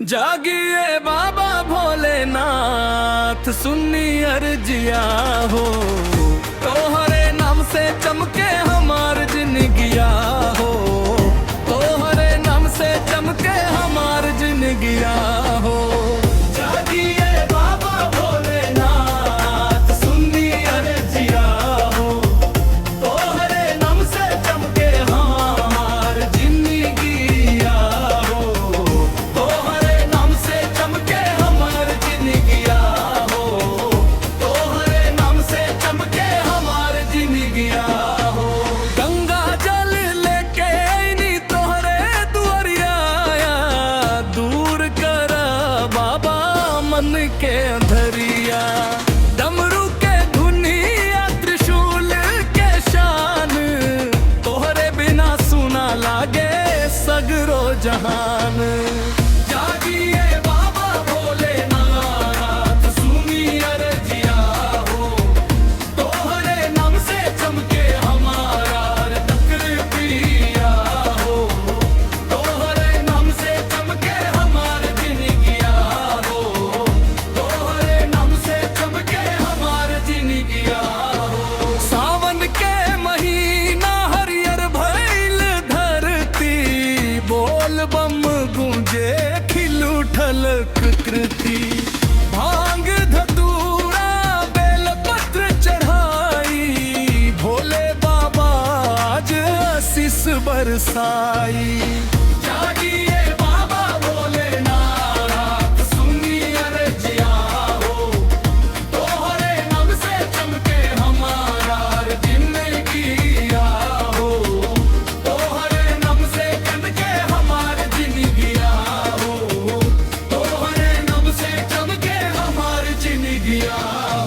जागिए बाबा भोलेनाथ, सुनी अर्जिया हो। तोहरे नाम से चमके हमार जिंदगिया हो। तोहरे नाम से चमके हमार जिंदगिया हो। जागिए बाबा भोलेनाथ, सुनी अर्जिया हो। तोहरे नाम से चमके हमार जिंदगिया हो। तोहरे नाम से चमके हमार जिंदगिया हो। तोहरे नाम से चमके हमार जिंदगिया हो। गंगा जल लेके आईनी तोहरे दुआरिया, दूर कर बाबा मन के अंधरिया। डमरू के धुनिया, त्रिशूल के शान, तोहरे बिना सुना लागे सगरो जहान। जागिए बाबा भोलेनाथ, सुनी अर्जिया हो। तोहरे नाम से चमके हमारा तकदीरिया हो। तोहरे नाम से चमके हमार जिंदगिया हो। तोहरे नाम से चमके हमार जिंदगिया हो। सावन के महीना हरियर भइल धरती, बोल बम गूंजे खिल उठल कृति। भांग धतूरा बेलपत्र चढ़ाई, भोले बाबा आज आशीष बरसाई। जागिए बाबा भोलेनाथ, सुनी अर्जिया हो। तोहरे नाम से चमके हमारा जिंदगिया हो। तोहरे नाम से चमके हमार जिंदगिया हो। तोहरे नाम से चमके हमार जिंदगिया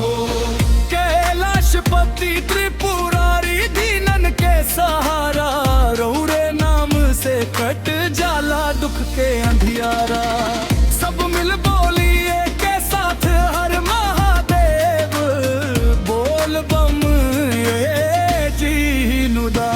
हो। कैलाशपति त्रिपुरारी दीनन के सहारा, रौरे नाम से कट जाला दुख के अंधियारा। सब मिल बोलिए के साथ हर महादेव, बोल बम ये जीनुदा।